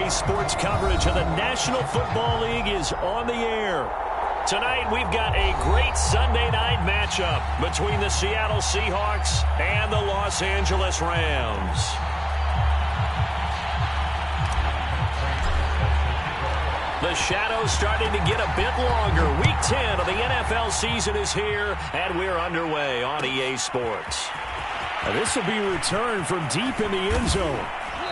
EA Sports coverage of the National Football League is on the air. Tonight, we've got a great Sunday night matchup between the Seattle Seahawks and the Los Angeles Rams. The shadow's starting to get a bit longer. Week 10 of the NFL season is here, and we're underway on EA Sports. This will be returned from deep in the end zone.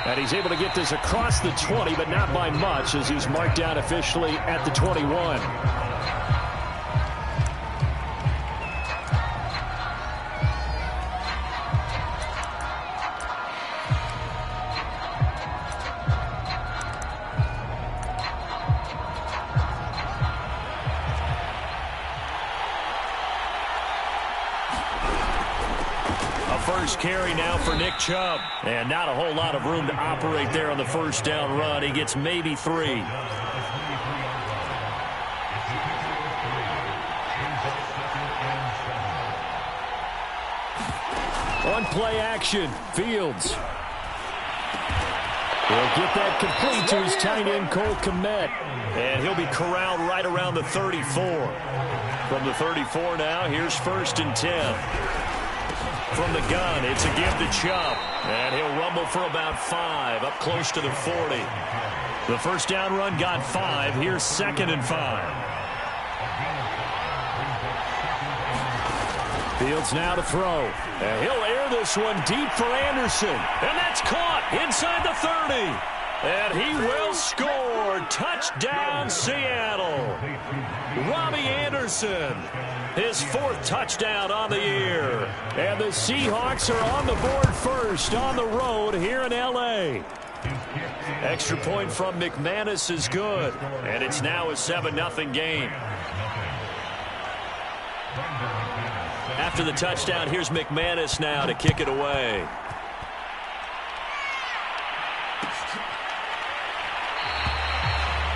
And he's able to get this across the 20, but not by much, as he's marked down officially at the 21. First carry now for Nick Chubb. And not a whole lot of room to operate there on the first down run. He gets maybe 3. On play action, Fields. He'll get that complete to his tight end, Cole Kmet. And he'll be corralled right around the 34. From the 34 now, here's 1st and 10. From the gun, it's a give to Chubb. And he'll rumble for about 5, up close to the 40. The first down run got 5. Here's 2nd and 5. Fields now to throw. And he'll air this one deep for Anderson. And that's caught inside the 30. And he will score. Touchdown, Seattle. Robbie Anderson, his 4th touchdown on the year. And the Seahawks are on the board first on the road here in L.A. Extra point from McManus is good. And it's now a 7-0 game. After the touchdown, here's McManus now to kick it away.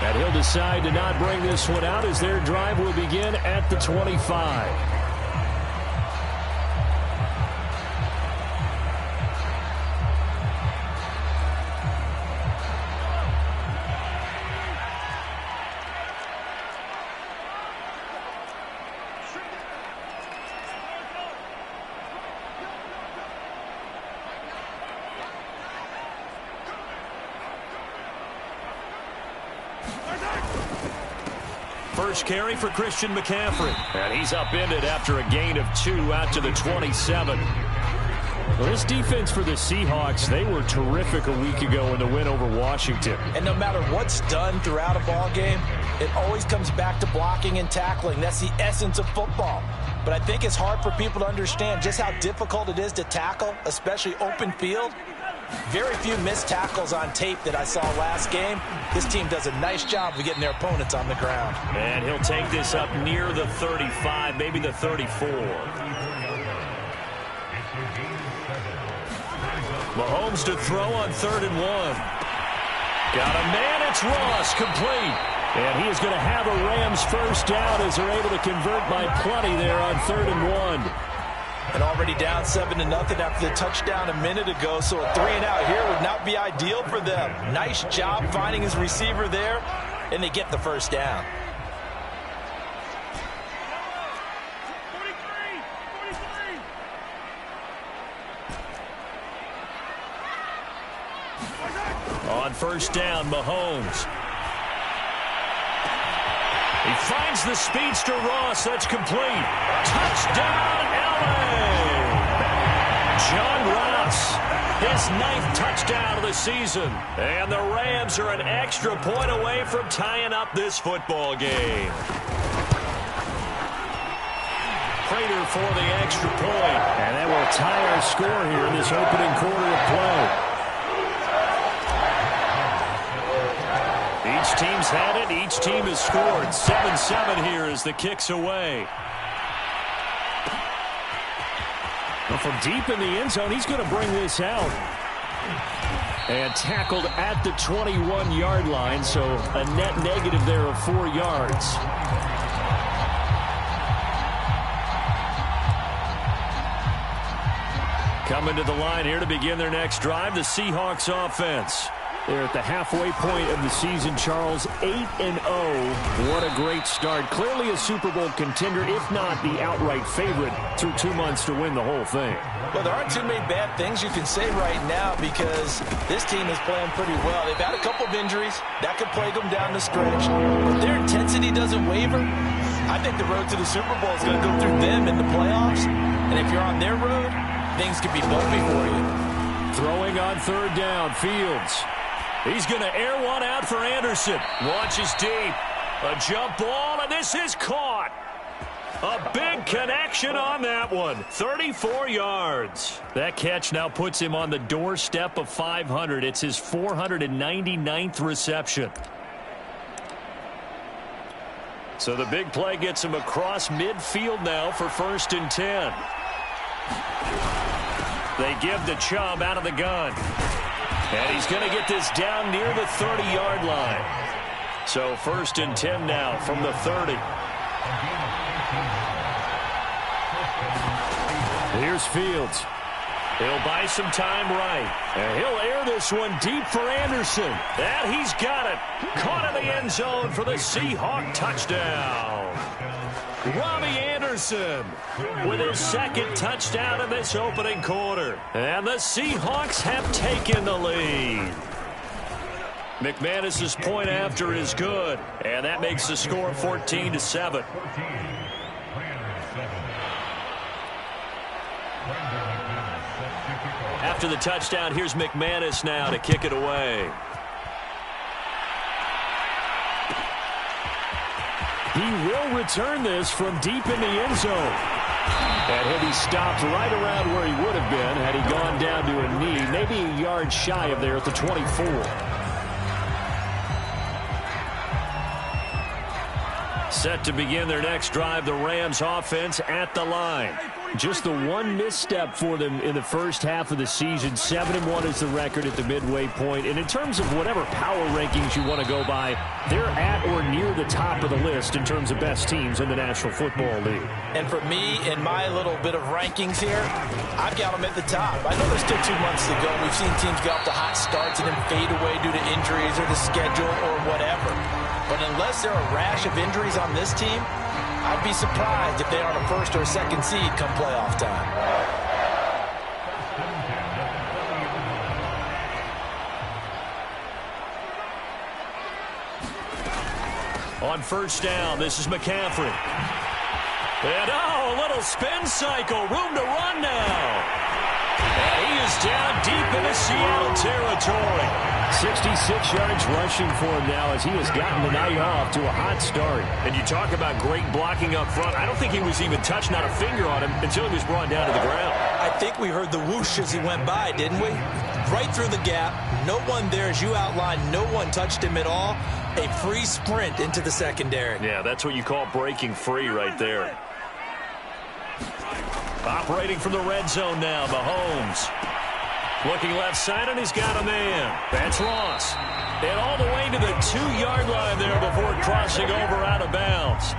And he'll decide to not bring this one out as their drive will begin at the 25. First carry for Christian McCaffrey. And he's upended after a gain of 2 out to the 27. Well, this defense for the Seahawks, they were terrific a week ago in the win over Washington. And no matter what's done throughout a ball game, it always comes back to blocking and tackling. That's the essence of football. But I think it's hard for people to understand just how difficult it is to tackle, especially open field. Very few missed tackles on tape that I saw last game. This team does a nice job of getting their opponents on the ground. And he'll take this up near the 35, maybe the 34. Mahomes to throw on 3rd and 1. Got a man, it's Ross, complete. And he is going to have a Rams first down as they're able to convert by plenty there on 3rd and 1. And already down 7-0 after the touchdown a minute ago, so a 3 and out here would not be ideal for them. Nice job finding his receiver there, and they get the first down. On first down, Mahomes. He finds the speedster Ross. That's complete. Touchdown, L.A. John Ross, his 9th touchdown of the season. And the Rams are an extra point away from tying up this football game. Prater for the extra point. And that will tie our score here in this opening quarter of play. Each team's had it. Each team has scored. 7-7 here as the kick's away. Well, from deep in the end zone, he's going to bring this out. And tackled at the 21-yard line, so a net negative there of 4 yards. Coming to the line here to begin their next drive, the Seahawks offense. They're at the halfway point of the season, Charles, 8-0. What a great start. Clearly a Super Bowl contender, if not the outright favorite, through 2 months to win the whole thing. Well, there aren't too many bad things you can say right now because this team is playing pretty well. They've had a couple of injuries. That could plague them down the stretch. But their intensity doesn't waver. I think the road to the Super Bowl is going to go through them in the playoffs. And if you're on their road, things could be bumpy for you. Throwing on third down, Fields. He's going to air one out for Anderson. Launches deep. A jump ball, and this is caught. A big connection on that one. 34 yards. That catch now puts him on the doorstep of 500. It's his 499th reception. So the big play gets him across midfield now for 1st and 10. They give the Chubb out of the gun. And he's going to get this down near the 30-yard line. So 1st and 10 now from the 30. Here's Fields. He'll buy some time right. And he'll air this one deep for Anderson. And he's got it. Caught in the end zone for the Seahawk touchdown. Robbie Anderson with his 2nd touchdown in this opening quarter. And the Seahawks have taken the lead. McManus's point after is good. And that makes the score 14-7. After the touchdown, here's McManus now to kick it away. He will return this from deep in the end zone. And he'll be stopped right around where he would have been had he gone down to a knee, maybe a yard shy of there at the 24. Set to begin their next drive, the Rams offense at the line. Just the one misstep for them in the first half of the season. 7-1 is the record at the midway point. And in terms of whatever power rankings you want to go by, they're at or near the top of the list in terms of best teams in the National Football League. And for me, in my little bit of rankings here, I've got them at the top. I know there's still 2 months to go. We've seen teams get off to hot starts and then fade away due to injuries or the schedule or whatever. But unless there are a rash of injuries on this team, I'd be surprised if they are on a 1st or a 2nd seed come playoff time. On 1st down, this is McCaffrey. And a little spin cycle. Room to run now. And he is down deep into Seattle territory. 66 yards rushing for him now as he has gotten the night off to a hot start. And you talk about great blocking up front. I don't think he was even touched, not a finger on him, until he was brought down to the ground. I think we heard the whoosh as he went by, didn't we? Right through the gap. No one there, as you outlined. No one touched him at all. A free sprint into the secondary. Yeah, that's what you call breaking free right there. Operating from the red zone now, Mahomes. Looking left side, and he's got a man. That's Ross. And all the way to the 2-yard line there before crossing over out of bounds.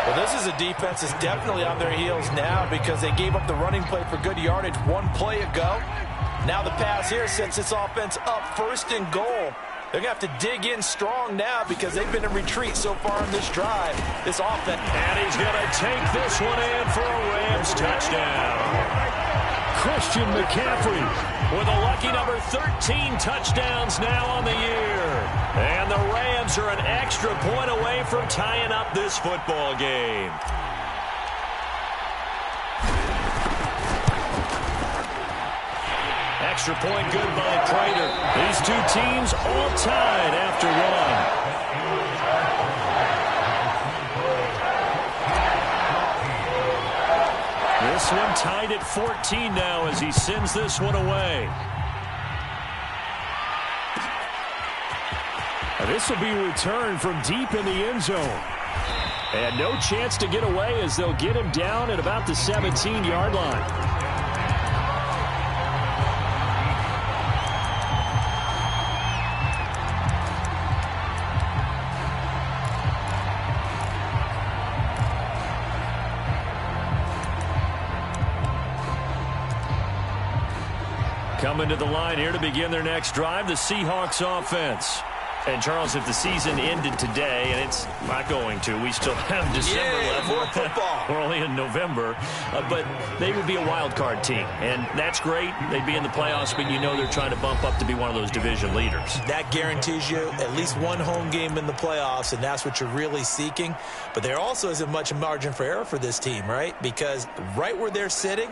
Well, this is a defense that's definitely on their heels now because they gave up the running play for good yardage 1 play ago. Now the pass here sets this offense up 1st and goal. They're going to have to dig in strong now because they've been in retreat so far in this drive. This offense. And he's going to take this one in for a Rams touchdown. Christian McCaffrey with a lucky number 13 touchdowns now on the year. And the Rams are an extra point away from tying up this football game. Extra point good by Prater. These 2 teams all tied after 1. This one tied at 14 now as he sends this one away. And this will be returned from deep in the end zone. And no chance to get away as they'll get him down at about the 17-yard line. Coming to the line here to begin their next drive, the Seahawks offense. And, Charles, if the season ended today, and it's not going to, we still have December left. More football. We're only in November. But they would be a wild card team, and that's great. They'd be in the playoffs, but you know they're trying to bump up to be one of those division leaders. That guarantees you at least one home game in the playoffs, and that's what you're really seeking. But there also isn't much margin for error for this team, right? Because right where they're sitting,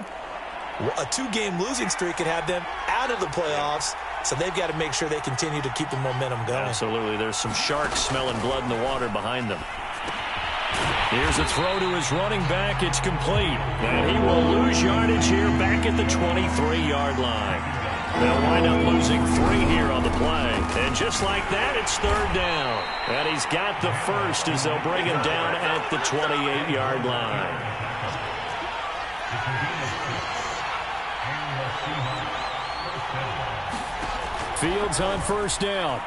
a two-game losing streak could have them out of the playoffs. So they've got to make sure they continue to keep the momentum going. Absolutely. There's some sharks smelling blood in the water behind them. Here's a throw to his running back. It's complete. And he will lose yardage here back at the 23-yard line. They'll wind up losing 3 here on the play. And just like that, it's third down. And he's got the first as they'll bring him down at the 28-yard line. Fields on first down.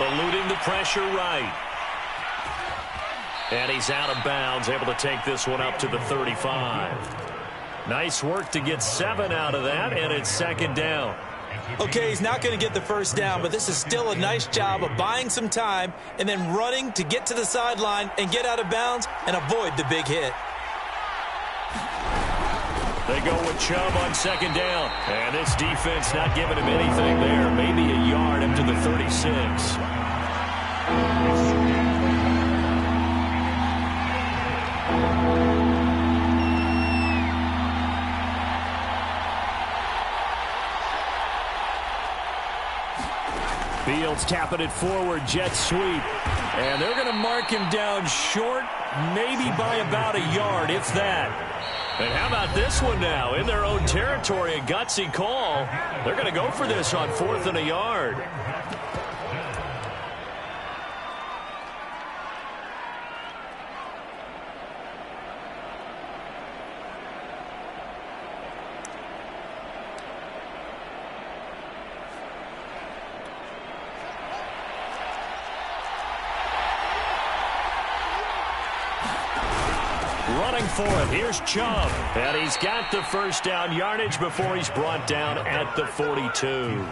Eluding the pressure right. And he's out of bounds, able to take this one up to the 35. Nice work to get 7 out of that, and it's second down. Okay, he's not going to get the first down, but this is still a nice job of buying some time and then running to get to the sideline and get out of bounds and avoid the big hit. They go with Chubb on second down. And this defense not giving him anything there. Maybe a yard up to the 36. Fields tapping it forward, jet sweep. And they're going to mark him down short, maybe by about a yard, if that. And how about this one now? In their own territory, a gutsy call. They're going to go for this on 4th and a yard. Running for it. Here's Chubb. And he's got the first down yardage before he's brought down at the 42.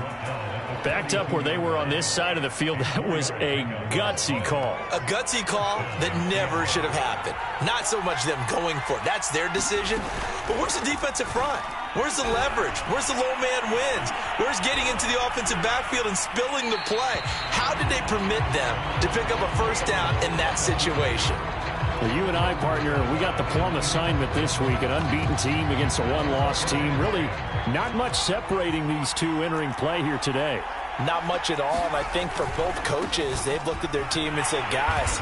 Backed up where they were on this side of the field. That was a gutsy call. A gutsy call that never should have happened. Not so much them going for it. That's their decision. But where's the defensive front? Where's the leverage? Where's the low man wins? Where's getting into the offensive backfield and spilling the play? How did they permit them to pick up a first down in that situation? Well, you and I, partner, we got the plum assignment this week. An unbeaten team against a one-loss team. Really not much separating these two entering play here today. Not much at all, and I think for both coaches, they've looked at their team and said, guys,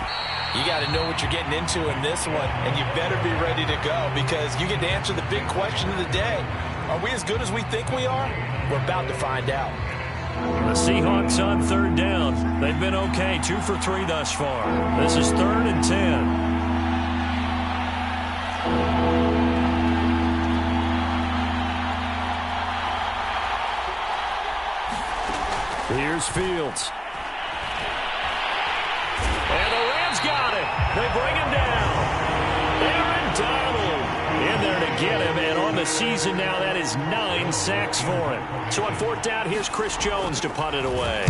you got to know what you're getting into in this one, and you better be ready to go because you get to answer the big question of the day. Are we as good as we think we are? We're about to find out. The Seahawks on third down. They've been okay, 2 for 3 thus far. This is 3rd and 10. Here's Fields. And the Rams got it. They bring him down. Aaron Donald in there to get him. And on the season now, that is 9 sacks for him. So on 4th down, here's Chris Jones to punt it away.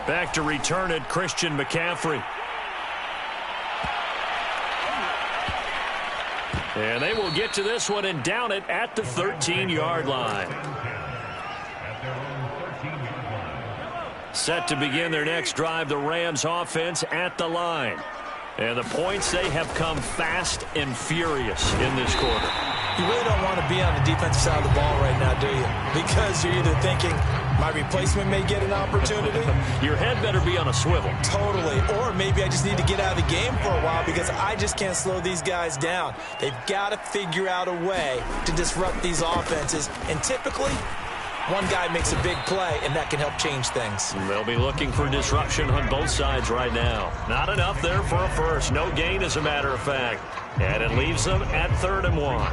Back to return it, Christian McCaffrey. And they will get to this one and down it at the 13-yard line. Set to begin their next drive, the Rams offense at the line. And the points, they have come fast and furious in this quarter. You really don't want to be on the defensive side of the ball right now, do you? Because you're either thinking, my replacement may get an opportunity. Your head better be on a swivel. Totally. Or maybe I just need to get out of the game for a while because I just can't slow these guys down. They've got to figure out a way to disrupt these offenses. And typically, one guy makes a big play, and that can help change things. They'll be looking for disruption on both sides right now. Not enough there for a first. No gain, as a matter of fact. And it leaves them at 3rd and 1.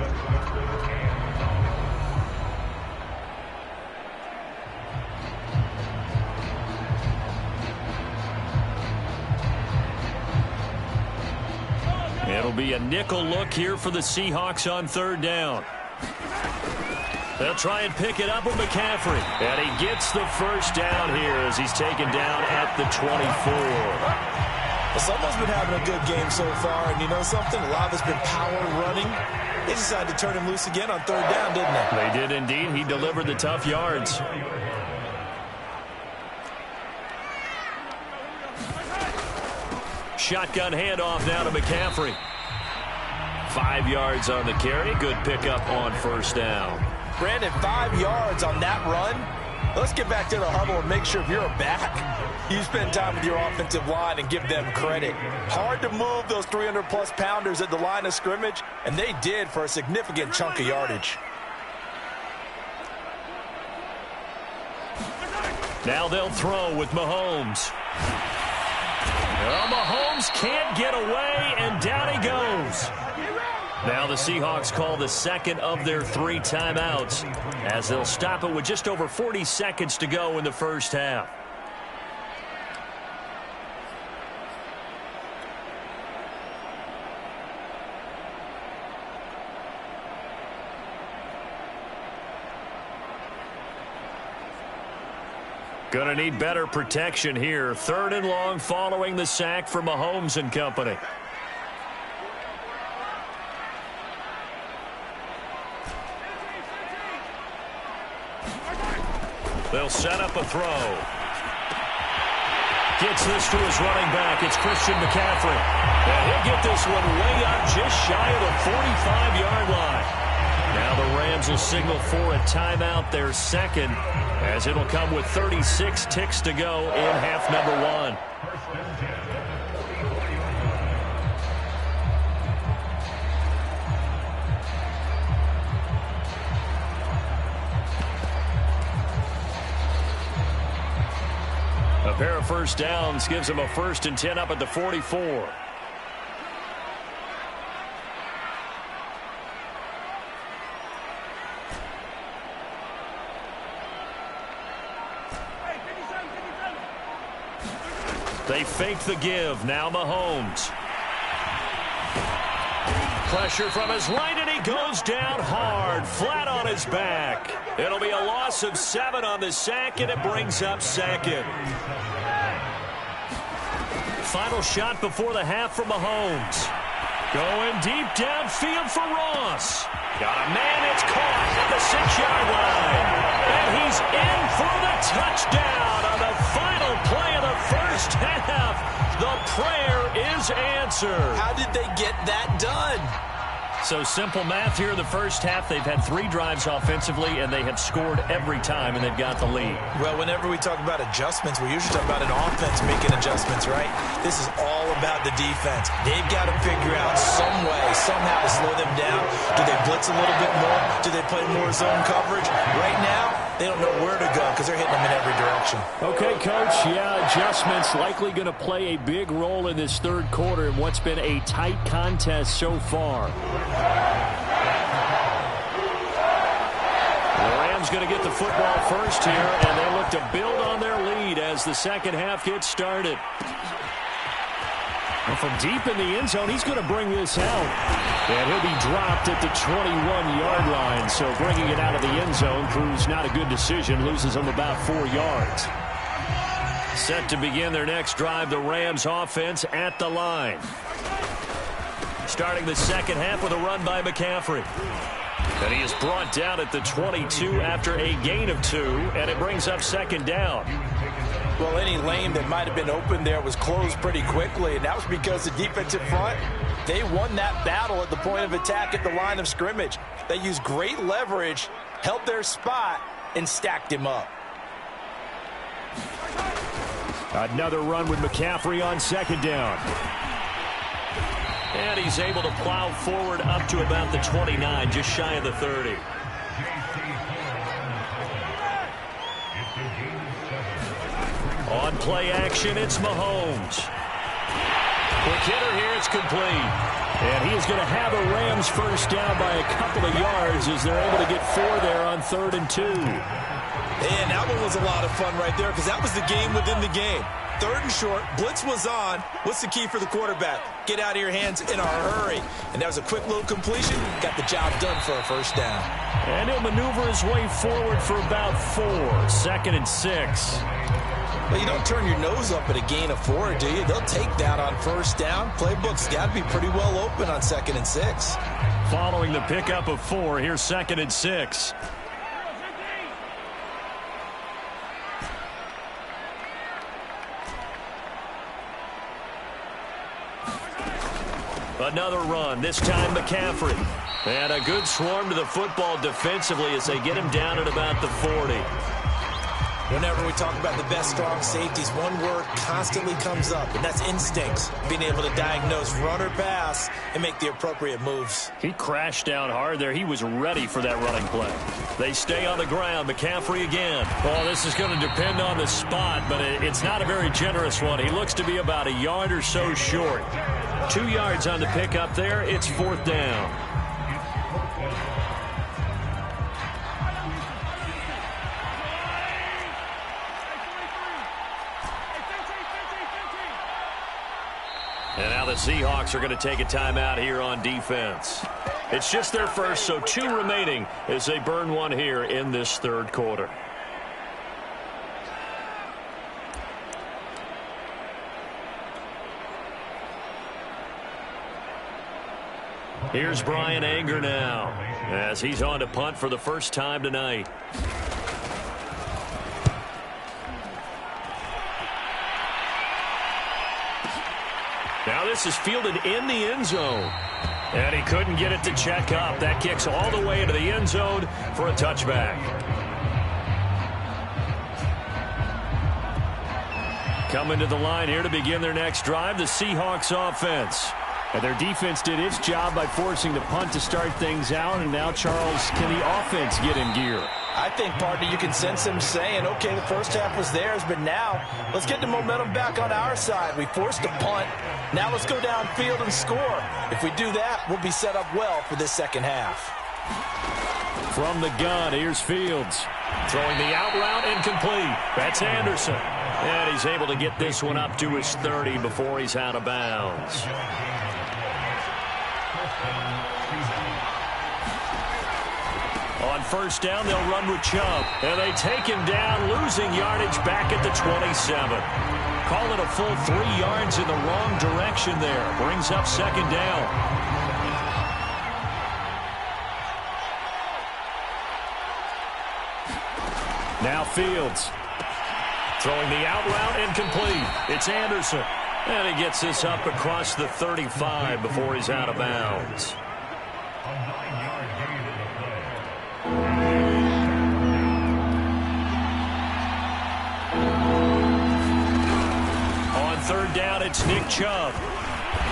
It'll be a nickel look here for the Seahawks on 3rd down. They'll try and pick it up with McCaffrey. And he gets the first down here as he's taken down at the 24. Well, someone's been having a good game so far, and you know something? A lot of it's been power running. They decided to turn him loose again on third down, didn't they? They did indeed. He delivered the tough yards. Shotgun handoff now to McCaffrey. 5 yards on the carry. Good pickup on first down. Brandon, 5 yards on that run. Let's get back to the huddle and make sure if you're a back, you spend time with your offensive line and give them credit. Hard to move those 300-plus pounders at the line of scrimmage, and they did for a significant chunk of yardage. Now they'll throw with Mahomes. Well, Mahomes can't get away, and down he goes. Now the Seahawks call the second of their 3 timeouts as they'll stop it with just over 40 seconds to go in the first half. Gonna need better protection here. 3rd and long following the sack for Mahomes and company. They'll set up a throw. Gets this to his running back. It's Christian McCaffrey. And he'll get this one way up just shy of the 45-yard line. Now the Rams will signal for a timeout, their second, as it'll come with 36 ticks to go in half number 1. A pair of first downs gives them a 1st and 10 up at the 44. They fake the give. Now Mahomes. Pressure from his right, and he goes down hard, flat on his back. It'll be a loss of 7 on the sack, and it brings up 2nd. Final shot before the half for Mahomes. Going deep downfield for Ross. Got a man, it's caught at the 6-yard line. And he's in for the touchdown on the final play of the first half. The prayer is answered. How did they get that done? So simple math here in the first half. They've had 3 drives offensively, and they have scored every time, and they've got the lead. Well, whenever we talk about adjustments, we usually talk about an offense making adjustments, right? This is all about the defense. They've got to figure out some way, somehow to slow them down. Do they blitz a little bit more? Do they play more zone coverage? Right now, they don't know where to go because they're hitting them in every direction. Okay, Coach. Yeah, adjustments likely going to play a big role in this 3rd quarter in what's been a tight contest so far. The Rams going to get the football first here, and they look to build on their lead as the second half gets started. And from deep in the end zone, he's going to bring this out. And he'll be dropped at the 21-yard line. So bringing it out of the end zone proves not a good decision. Loses him about 4 yards. Set to begin their next drive, the Rams offense at the line. Starting the second half with a run by McCaffrey. And he is brought down at the 22 after a gain of 2, and it brings up 2nd down. Well, any lane that might have been open there was closed pretty quickly, and that was because the defensive front, they won that battle at the point of attack at the line of scrimmage. They used great leverage, held their spot, and stacked him up. Another run with McCaffrey on 2nd down. And he's able to plow forward up to about the 29, just shy of the 30. On play action, it's Mahomes. Quick hitter here, it's complete. And he is going to have a Rams first down by a couple of yards as they're able to get 4 there on 3rd and 2. And that one was a lot of fun right there because that was the game within the game. 3rd and short. Blitz was on. What's the key for the quarterback? Get out of your hands in a hurry. And that was a quick little completion. Got the job done for a first down. And he'll maneuver his way forward for about 4. 2nd and 6. Well, you don't turn your nose up at a gain of 4, do you? They'll take that on first down. Playbook's got to be pretty well open on 2nd and 6. Following the pickup of 4, here's 2nd and 6. Another run, this time McCaffrey. And a good swarm to the football defensively as they get him down at about the 40. Whenever we talk about the best strong safeties, one word constantly comes up, and that's instincts. Being able to diagnose run or pass and make the appropriate moves. He crashed down hard there. He was ready for that running play. They stay on the ground. McCaffrey again. Oh, this is going to depend on the spot, but it's not a very generous one. He looks to be about a yard or so short. 2 yards on the pickup there. It's 4th down. And now the Seahawks are going to take a timeout here on defense. It's just their first, so 2 remaining as they burn one here in this 3rd quarter. Here's Brian Anger now as he's on to punt for the first time tonight. Now this is fielded in the end zone. And he couldn't get it to check up. That kicks all the way into the end zone for a touchback. Coming to the line here to begin their next drive, the Seahawks offense. And their defense did its job by forcing the punt to start things out. And now, Charles, can the offense get in gear? I think, partner, you can sense them saying, okay, the first half was theirs, but now let's get the momentum back on our side. We forced a punt. Now let's go downfield and score. If we do that, we'll be set up well for this second half. From the gun, here's Fields. Throwing the out route incomplete. That's Anderson. And he's able to get this one up to his 30 before he's out of bounds. On first down, they'll run with Chubb. And they take him down, losing yardage back at the 27. Call it a full 3 yards in the wrong direction there. Brings up 2nd down. Now Fields. Throwing the out route incomplete. It's Anderson. And he gets this up across the 35 before he's out of bounds. On 3rd down, it's Nick Chubb.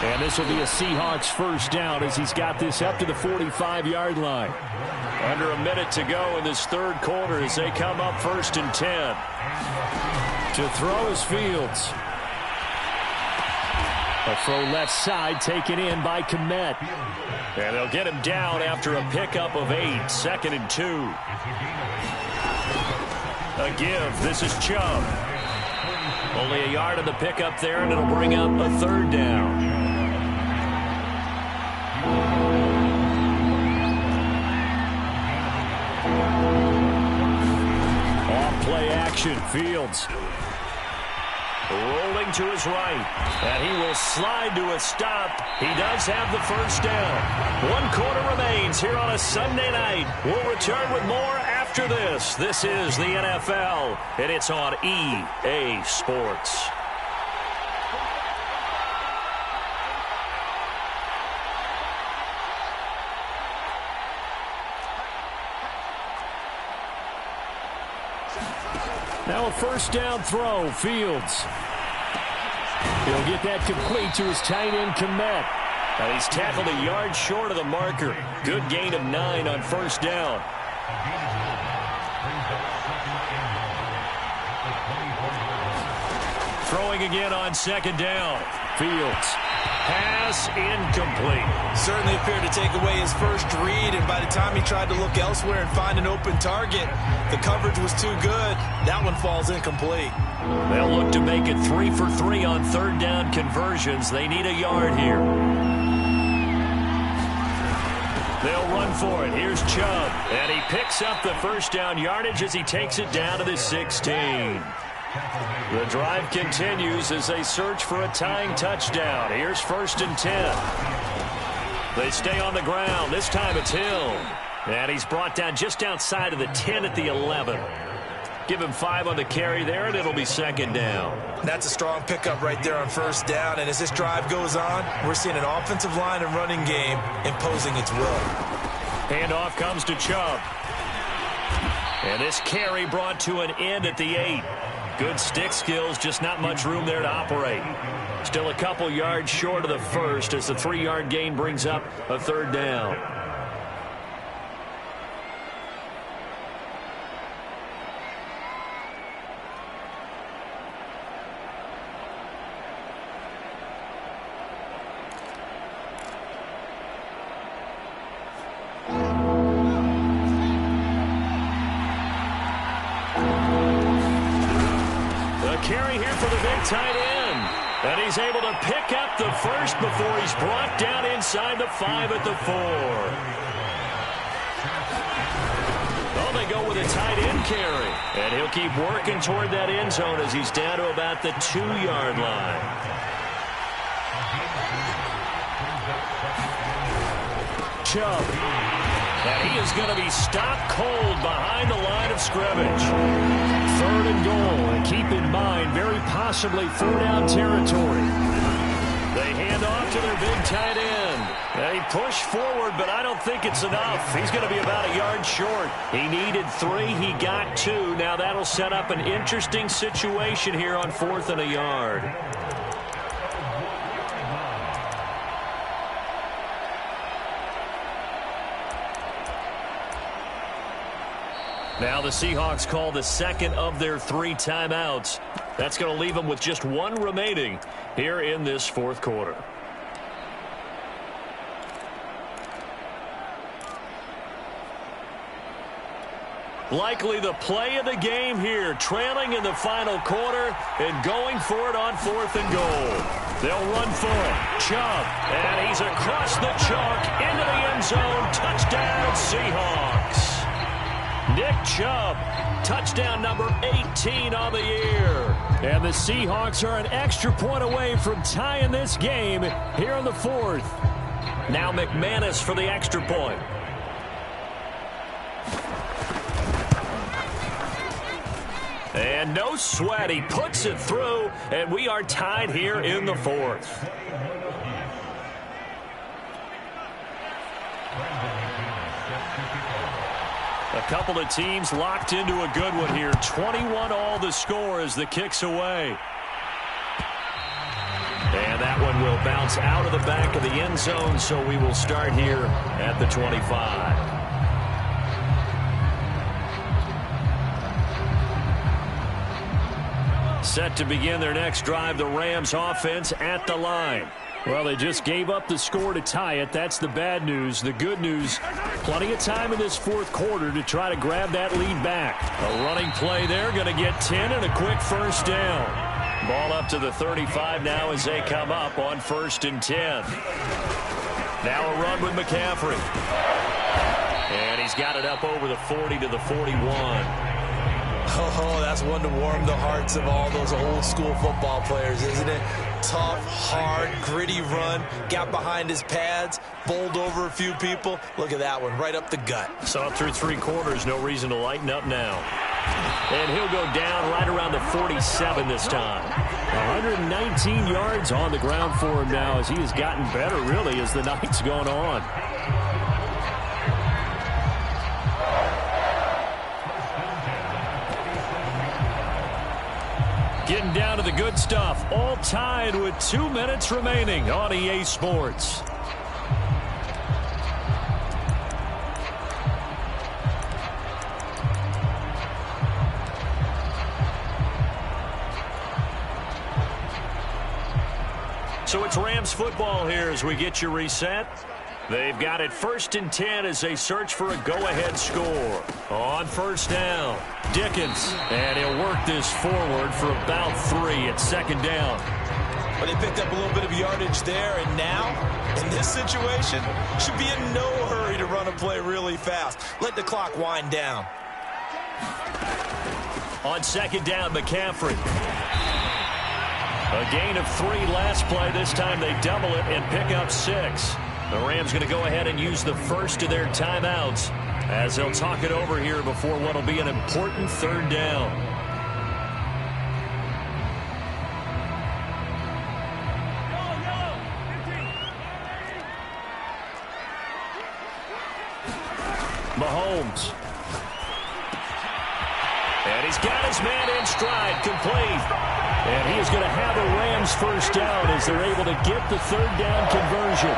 And this will be a Seahawks first down as he's got this up to the 45-yard line. Under a minute to go in this 3rd quarter as they come up 1st and 10. To throw is Fields. A throw left side taken in by Kmet. And they'll get him down after a pickup of 8. 2nd and 2. A give. This is Chubb. Only a yard of the pickup there, and it'll bring up a 3rd down. Off play action. Fields. Rolling to his right, and he will slide to a stop. He does have the first down. 1 quarter remains here on a Sunday night. We'll return with more after this. This is the NFL, and it's on EA Sports. Now a first down throw, Fields. He'll get that complete to his tight end, Kmet. And he's tackled a yard short of the marker. Good gain of 9 on first down. Throwing again on second down. Fields. Pass incomplete. Certainly appeared to take away his first read, and by the time he tried to look elsewhere and find an open target, the coverage was too good. That one falls incomplete. They'll look to make it 3 for 3 on third down conversions. They need a yard here. They'll run for it. Here's Chubb. And he picks up the first down yardage as he takes it down to the 16. The drive continues as they search for a tying touchdown. Here's 1st and 10. They stay on the ground. This time it's Hill. And he's brought down just outside of the 10 at the 11. Give him 5 on the carry there, and it'll be 2nd down. That's a strong pickup right there on 1st down. And as this drive goes on, we're seeing an offensive line and running game imposing its will. Handoff comes to Chubb. And this carry brought to an end at the 8. Good stick skills, just not much room there to operate. Still a couple yards short of the first as the 3-yard gain brings up a 3rd down. Carry here for the big tight end. And he's able to pick up the first before he's brought down inside the 5 at the 4. Oh, they go with a tight end carry. And he'll keep working toward that end zone as he's down to about the 2-yard line. Chubb. And he is going to be stopped cold behind the line of scrimmage. 3rd and goal, and keep in mind, very possibly 4-down territory. They hand off to their big tight end. And he pushed forward, but I don't think it's enough. He's going to be about a yard short. He needed 3. He got 2. Now that'll set up an interesting situation here on 4th and a yard. Now the Seahawks call the 2nd of their 3 timeouts. That's going to leave them with just 1 remaining here in this 4th quarter. Likely the play of the game here, trailing in the final quarter and going for it on 4th and goal. They'll run for it. Chubb, and he's across the chalk into the end zone. Touchdown, Seahawks. Nick Chubb, touchdown number 18 on the year. And the Seahawks are an extra point away from tying this game here in the 4th. Now McManus for the extra point. And no sweat, he puts it through, and we are tied here in the 4th. A couple of teams locked into a good one here. 21 all the score as the kick's away. And that one will bounce out of the back of the end zone, so we will start here at the 25. Set to begin their next drive, the Rams offense at the line. Well, they just gave up the score to tie it. That's the bad news. The good news, plenty of time in this 4th quarter to try to grab that lead back. A running play there, going to get 10 and a quick 1st down. Ball up to the 35 now as they come up on 1st and 10. Now a run with McCaffrey. And he's got it up over the 40 to the 41. Oh, that's one to warm the hearts of all those old school football players, isn't it? Tough, hard, gritty run. Got behind his pads, bowled over a few people. Look at that one, right up the gut. Saw through 3 quarters, no reason to lighten up now. And he'll go down right around the 47 this time. 119 yards on the ground for him now as he has gotten better, really, as the night's gone on. Getting down to the good stuff. All tied with 2 minutes remaining on EA Sports. So it's Rams football here as we get you reset. They've got it 1st and 10 as they search for a go-ahead score. On 1st down, Dickens. And he'll work this forward for about 3 at 2nd down. But they picked up a little bit of yardage there, and now, in this situation, should be in no hurry to run a play really fast. Let the clock wind down. On 2nd down, McCaffrey. A gain of 3 last play. This time they double it and pick up 6. The Rams going to go ahead and use the first of their timeouts as they'll talk it over here before what will be an important 3rd down. Mahomes. And he's got his man in stride, complete. And he is going to have a Rams 1st down as they're able to get the 3rd down conversion.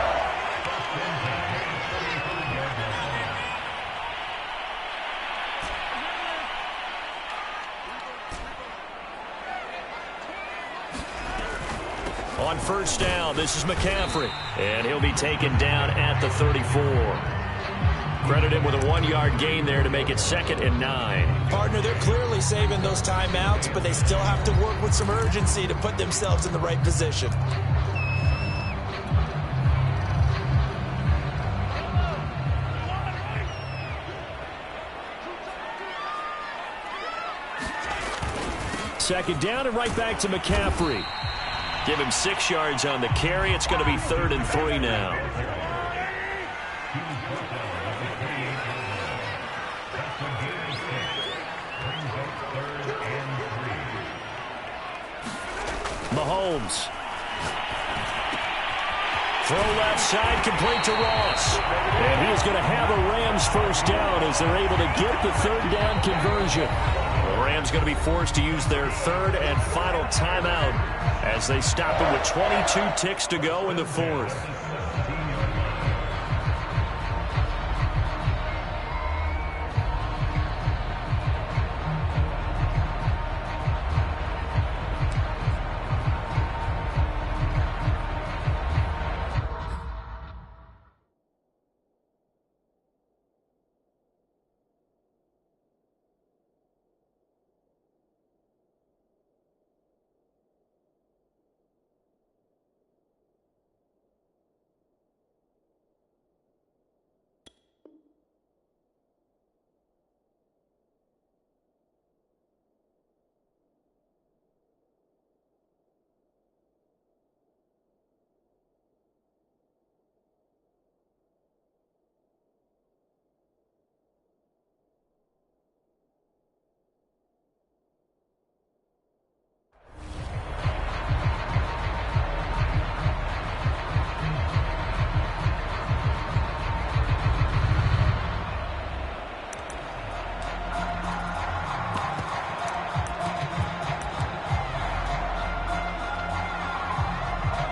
On 1st down, this is McCaffrey. And he'll be taken down at the 34. Credit him with a 1-yard gain there to make it 2nd and 9. Partner, they're clearly saving those timeouts, but they still have to work with some urgency to put themselves in the right position. Second down and right back to McCaffrey. Give him 6 yards on the carry. It's going to be 3rd and 3 now. Mahomes. Throw left side, complete to Ross. And he is going to have a Rams 1st down as they're able to get the 3rd down conversion. The Rams going to be forced to use their 3rd and final timeout as they stop it with 22 ticks to go in the 4th.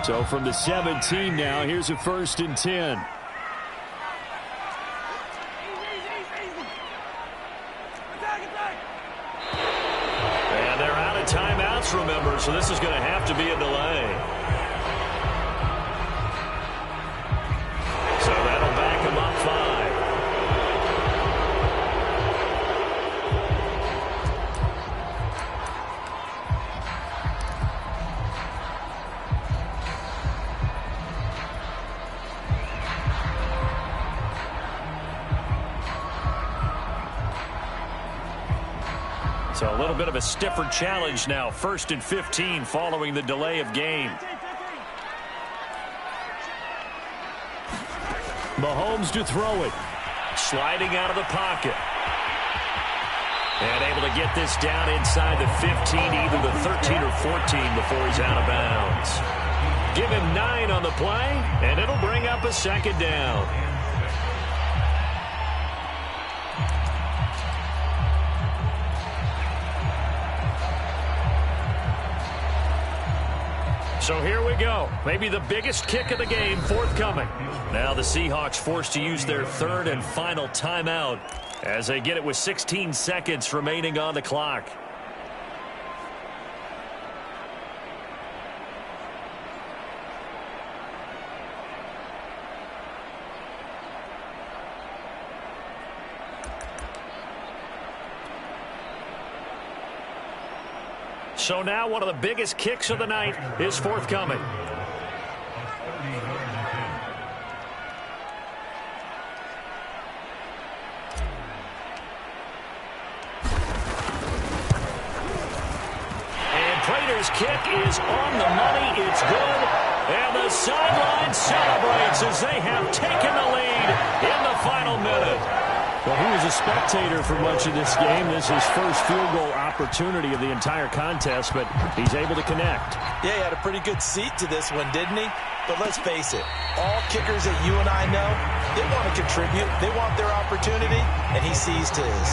So from the 17 now, here's a 1st and 10. And they're out of timeouts, remember, so this is going to have to be a delay. So that'll back them up 5. So a little bit of a stiffer challenge now. 1st and 15 following the delay of game. Mahomes to throw it. Sliding out of the pocket. And able to get this down inside the 15, either the 13 or 14 before he's out of bounds. Give him 9 on the play, and it'll bring up a 2nd down. So here we go. Maybe the biggest kick of the game forthcoming. Now the Seahawks forced to use their 3rd and final timeout as they get it with 16 seconds remaining on the clock. So now one of the biggest kicks of the night is forthcoming. And Prater's kick is on the money. It's good. And the sideline celebrates as they have taken the lead in the final minute. Well, he was a spectator for much of this game. This is his first field goal opportunity of the entire contest, but he's able to connect. Yeah, he had a pretty good seat to this one, didn't he? But let's face it, all kickers that you and I know, they want to contribute. They want their opportunity, and he seized his.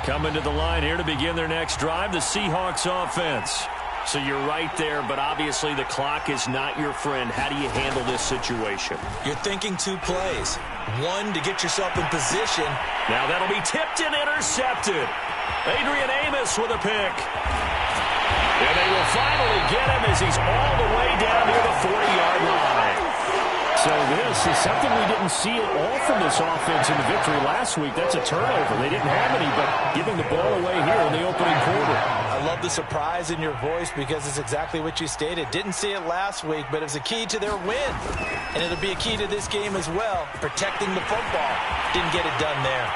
Coming to the line here to begin their next drive, the Seahawks offense. So you're right there, but obviously the clock is not your friend. How do you handle this situation? You're thinking two plays. One, to get yourself in position. Now that'll be tipped and intercepted. Adrian Amos with a pick. And they will finally get him as he's all the way down near the 40-yard line. So this is something we didn't see at all from this offense in the victory last week. That's a turnover. They didn't have any, but giving the ball away here in the opening quarter. I love the surprise in your voice because it's exactly what you stated. Didn't see it last week, but it's a key to their win. And it'll be a key to this game as well, protecting the football. Didn't get it done there.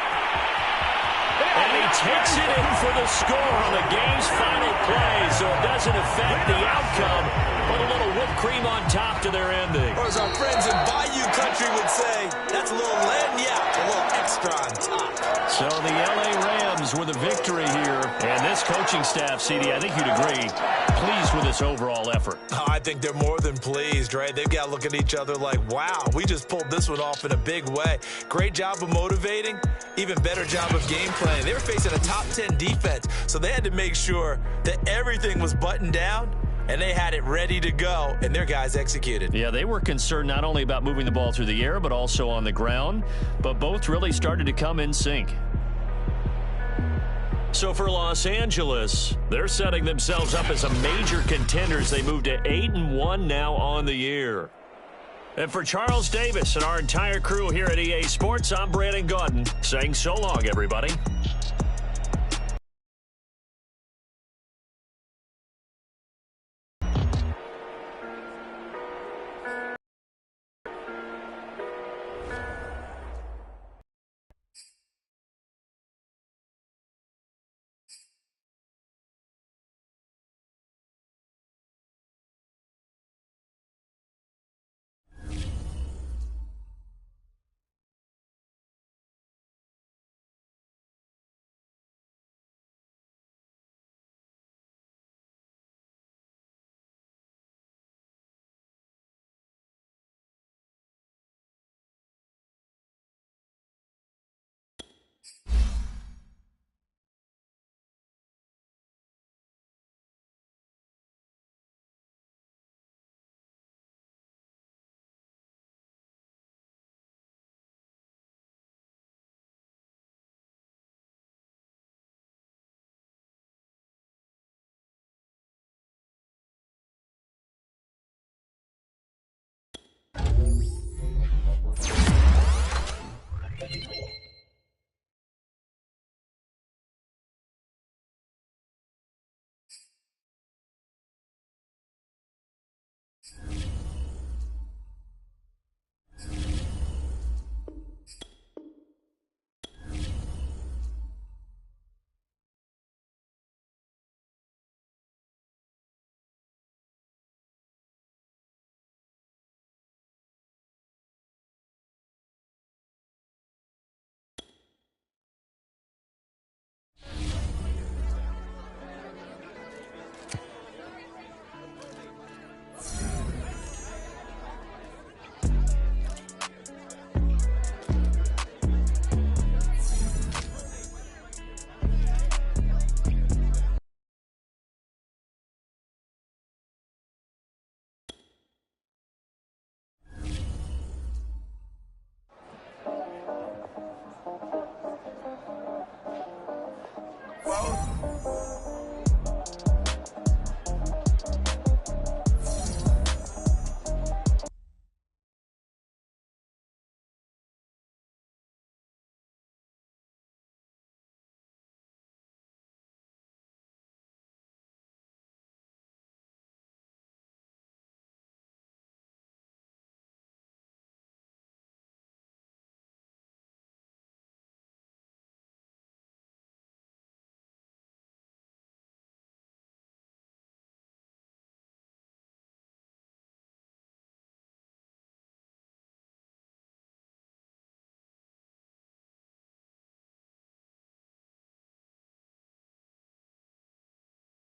And he takes it in for the score on the game's final play, so it doesn't affect the outcome, but a little whipped cream on top to their ending. Or as our friends in Bayou Country would say, that's a little lagniappe, a little extra on top. So the L.A. Rams with a victory here. And this coaching staff, CD, I think you'd agree, pleased with this overall effort. I think they're more than pleased, right? They've got to look at each other like, wow, we just pulled this one off in a big way. Great job of motivating, even better job of game planning. They were facing a top 10 defense, so they had to make sure that everything was buttoned down, and they had it ready to go, and their guys executed. Yeah, they were concerned not only about moving the ball through the air, but also on the ground, but both really started to come in sync. So for Los Angeles, they're setting themselves up as a major contender as they move to 8-1 now on the year. And for Charles Davis and our entire crew here at EA Sports, I'm Brandon Gaudin saying so long, everybody.